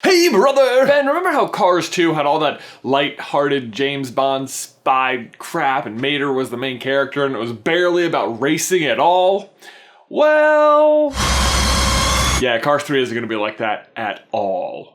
Hey, brother! Ben, remember how Cars 2 had all that light-hearted James Bond spy crap and Mater was the main character and it was barely about racing at all? Well... yeah, Cars 3 isn't gonna be like that at all.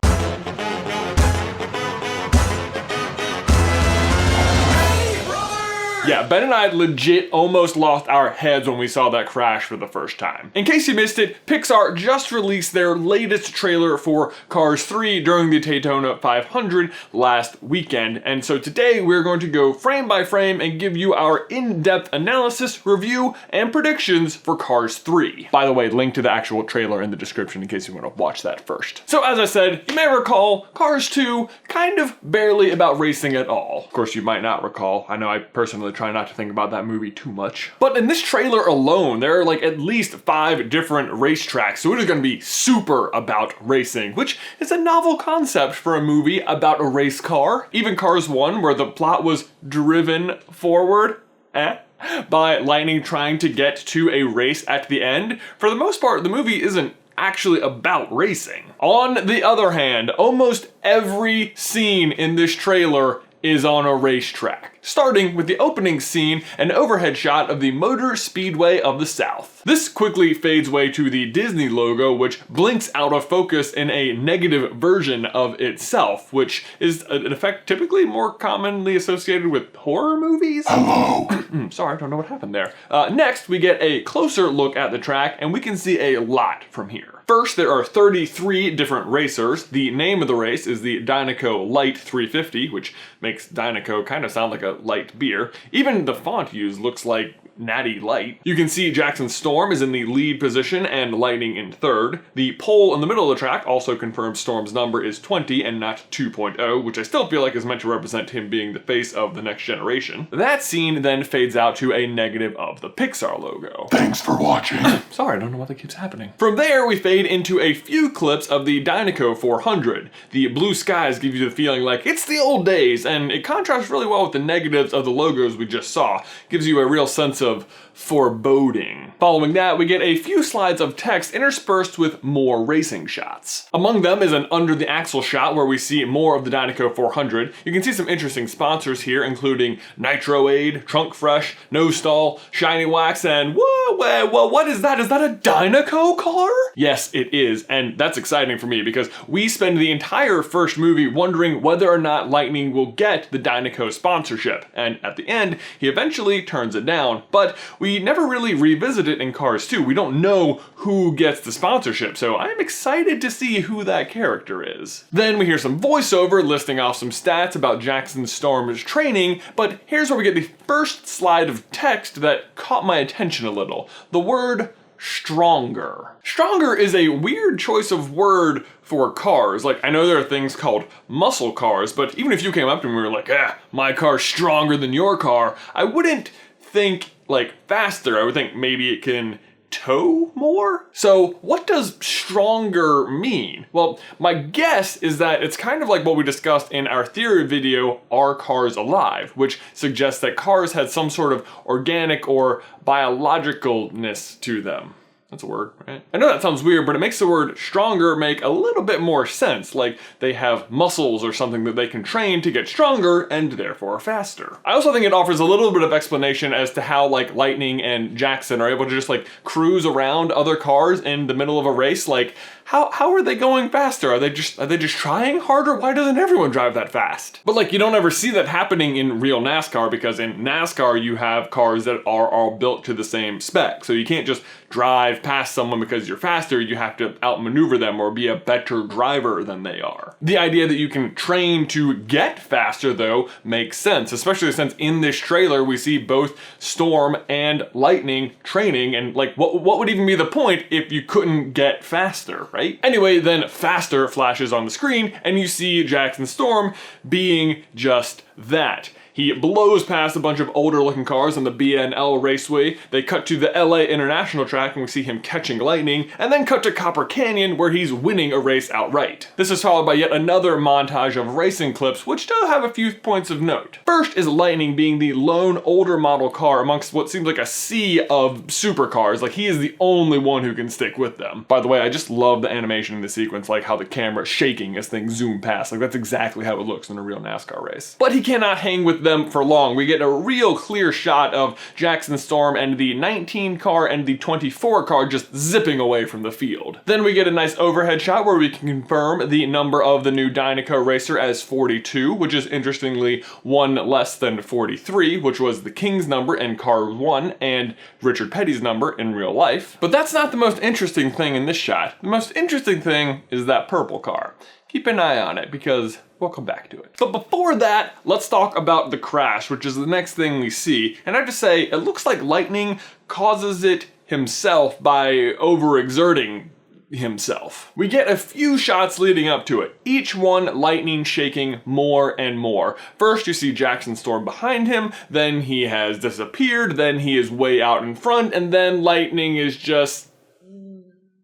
Yeah, Ben and I legit almost lost our heads when we saw that crash for the first time. In case you missed it, Pixar just released their latest trailer for Cars 3 during the Daytona 500 last weekend, and so today we're going to go frame by frame and give you our in-depth analysis, review, and predictions for Cars 3. By the way, link to the actual trailer in the description in case you want to watch that first. So as I said, you may recall, Cars 2 kind of barely about racing at all. Of course, you might not recall. I know I personally try not to think about that movie too much. But in this trailer alone, there are like at least 5 different racetracks, so it is going to be super about racing, which is a novel concept for a movie about a race car. Even Cars 1, where the plot was driven forward, by lightning trying to get to a race at the end. For the most part, the movie isn't actually about racing. On the other hand, almost every scene in this trailer is on a racetrack. Starting with the opening scene, an overhead shot of the Motor Speedway of the South. This quickly fades away to the Disney logo, which blinks out of focus in a negative version of itself, which is an effect typically more commonly associated with horror movies. Hello. Sorry, I don't know what happened there. Next, we get a closer look at the track, and we can see a lot from here. First, there are 33 different racers. The name of the race is the Dinoco Light 350, which makes Dinoco kind of sound like a light beer. Even the font used looks like Natty Light. You can see Jackson Storm is in the lead position and Lightning in third. The pole in the middle of the track also confirms Storm's number is 20 and not 2.0, which I still feel like is meant to represent him being the face of the next generation. That scene then fades out to a negative of the Pixar logo. Thanks for watching. Sorry, I don't know what that keeps happening. From there, we fade into a few clips of the Dinoco 400. The blue skies give you the feeling like it's the old days, and it contrasts really well with the negatives of the logos we just saw. Gives you a real sense of foreboding. Following that, we get a few slides of text interspersed with more racing shots. Among them is an under the axle shot where we see more of the Dinoco 400. You can see some interesting sponsors here, including Nitro Aid, Trunk Fresh, No Stall, Shiny Wax, and whoa, what is that? Is that a Dinoco car? Yes, it is, and that's exciting for me because we spend the entire first movie wondering whether or not Lightning will get the Dinoco sponsorship, and at the end, he eventually turns it down, but we never really revisit it in Cars 2. We don't know who gets the sponsorship, so I'm excited to see who that character is. Then we hear some voiceover listing off some stats about Jackson Storm's training, but here's where we get the first slide of text that caught my attention a little. The word stronger. Stronger is a weird choice of word for cars. Like, I know there are things called muscle cars, but even if you came up to me and were like, my car's stronger than your car, I wouldn't think like faster. I would think maybe it can tow more? So what does stronger mean? Well, my guess is that it's kind of like what we discussed in our theory video, Are Cars Alive? Which suggests that cars had some sort of organic or biologicalness to them. That's a word, right? I know that sounds weird, but it makes the word stronger make a little bit more sense, like they have muscles or something that they can train to get stronger and therefore faster. I also think it offers a little bit of explanation as to how like Lightning and Jackson are able to just like cruise around other cars in the middle of a race. Like, how are they going faster? Are they just trying harder? Why doesn't everyone drive that fast? But like, you don't ever see that happening in real NASCAR, because in NASCAR you have cars that are all built to the same spec. So you can't just drive past someone because you're faster. You have to outmaneuver them or be a better driver than they are. The idea that you can train to get faster though makes sense, especially since in this trailer we see both Storm and Lightning training, and like what would even be the point if you couldn't get faster, right? Anyway, then faster flashes on the screen and you see Jackson Storm being just that. He blows past a bunch of older looking cars on the BNL Raceway. They cut to the LA International track and we see him catching Lightning, and then cut to Copper Canyon where he's winning a race outright. This is followed by yet another montage of racing clips, which do have a few points of note. First is Lightning being the lone older model car amongst what seems like a sea of supercars. Like, he is the only one who can stick with them. By the way, I just love the animation in this sequence, like how the camera is shaking as things zoom past. Like, that's exactly how it looks in a real NASCAR race. But he cannot hang with them for long. We get a real clear shot of Jackson Storm and the 19 car and the 24 car just zipping away from the field. Then we get a nice overhead shot where we can confirm the number of the new Dynaco racer as 42, which is interestingly one less than 43, which was the King's number in car 1 and Richard Petty's number in real life. But that's not the most interesting thing in this shot. The most interesting thing is that purple car. Keep an eye on it because we'll come back to it. But before that, let's talk about the crash, which is the next thing we see. And I have to say, it looks like Lightning causes it himself by overexerting himself. We get a few shots leading up to it, each one Lightning shaking more and more. First you see Jackson Storm behind him, then he has disappeared, then he is way out in front, and then Lightning is just...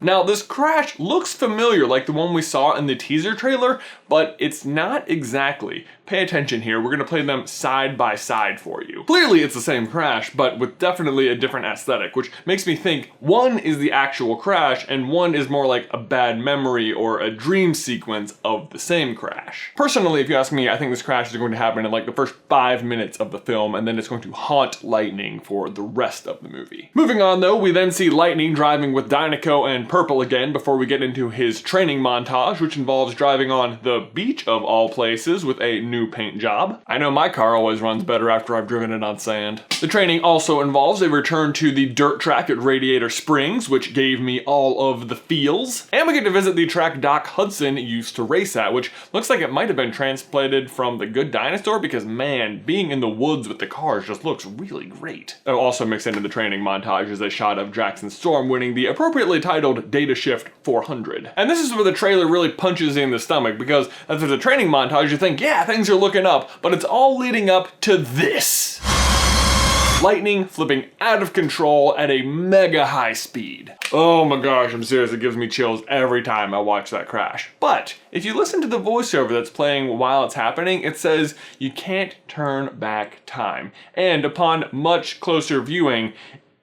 Now, this crash looks familiar like the one we saw in the teaser trailer, but it's not exactly. Pay attention here, we're gonna play them side by side for you. Clearly it's the same crash, but with definitely a different aesthetic, which makes me think one is the actual crash and one is more like a bad memory or a dream sequence of the same crash. Personally, if you ask me, I think this crash is going to happen in like the first 5 minutes of the film, and then it's going to haunt Lightning for the rest of the movie. Moving on though, we then see Lightning driving with Dynaco and Purple again before we get into his training montage, which involves driving on the beach of all places with a new paint job. I know my car always runs better after I've driven it on sand. The training also involves a return to the dirt track at Radiator Springs, which gave me all of the feels. And we get to visit the track Doc Hudson used to race at, which looks like it might have been transplanted from The Good Dinosaur because, man, being in the woods with the cars just looks really great. Also mixed into the training montage is a shot of Jackson Storm winning the appropriately titled Data Shift 400. And this is where the trailer really punches you in the stomach, because after the training montage you think, yeah, things are looking up, but it's all leading up to this. Lightning flipping out of control at a mega high speed. Oh my gosh, I'm serious, it gives me chills every time I watch that crash. But if you listen to the voiceover that's playing while it's happening, it says you can't turn back time. And upon much closer viewing,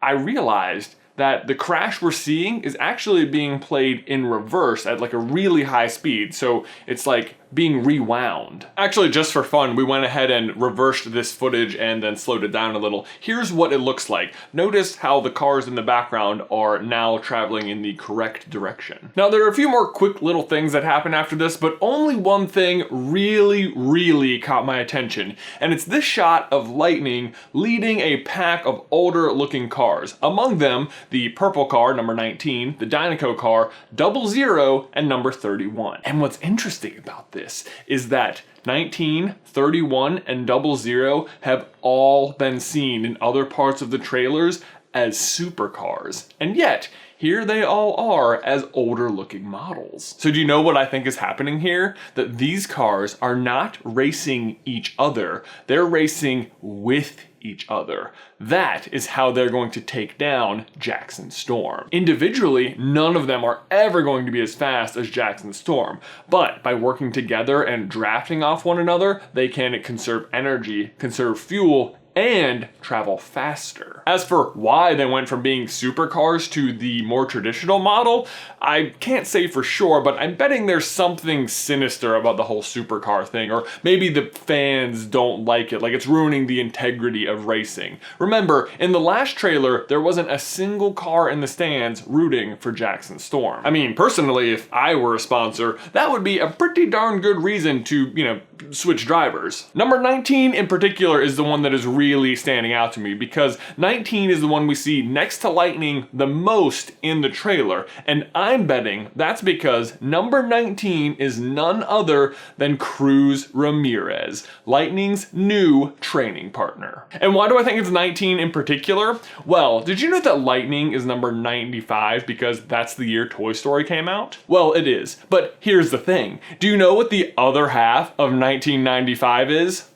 I realized that the crash we're seeing is actually being played in reverse at like a really high speed. So it's like being rewound. Actually, just for fun, we went ahead and reversed this footage and then slowed it down a little. Here's what it looks like. Notice how the cars in the background are now traveling in the correct direction. Now, there are a few more quick little things that happen after this, but only one thing really caught my attention. And it's this shot of Lightning leading a pack of older looking cars. Among them, the purple car, number 19, the Dynaco car, 00, and number 31. And what's interesting about this is that 19, 31, and 00 have all been seen in other parts of the trailers as supercars. And yet, here they all are as older looking models. So do you know what I think is happening here? That these cars are not racing each other, they're racing with each other. That is how they're going to take down Jackson Storm. Individually, none of them are ever going to be as fast as Jackson Storm, but by working together and drafting off one another, they can conserve energy, conserve fuel, and travel faster. As for why they went from being supercars to the more traditional model, I can't say for sure, but I'm betting there's something sinister about the whole supercar thing, or maybe the fans don't like it, like it's ruining the integrity of racing. Remember, in the last trailer, there wasn't a single car in the stands rooting for Jackson Storm. I mean, personally, if I were a sponsor, that would be a pretty darn good reason to, switch drivers. Number 19 in particular is the one that is really standing out to me, because 19 is the one we see next to Lightning the most in the trailer, and I'm betting that's because number 19 is none other than Cruz Ramirez, Lightning's new training partner. And why do I think it's 19 in particular? Well, did you know that Lightning is number 95 because that's the year Toy Story came out? Well, it is, but here's the thing. Do you know what the other half of 1995 is?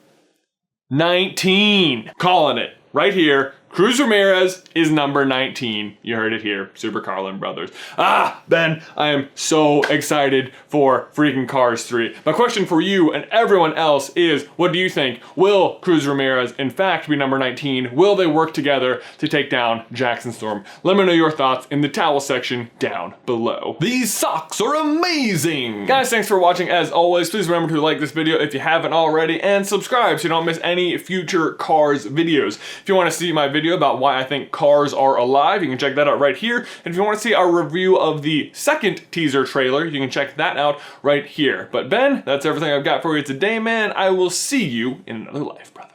19. Calling it right here. Cruz Ramirez is number 19. You heard it here, Super Carlin Brothers. Ben, I am so excited for freaking Cars 3. My question for you and everyone else is, what do you think? Will Cruz Ramirez in fact be number 19? Will they work together to take down Jackson Storm? Let me know your thoughts in the towel section down below. These socks are amazing! Guys, thanks for watching as always. Please remember to like this video if you haven't already and subscribe so you don't miss any future Cars videos. If you want to see my video about why I think cars are alive, you can check that out right here. And if you want to see our review of the second teaser trailer, you can check that out right here. But Ben, that's everything I've got for you today, man. I will see you in another life, brother.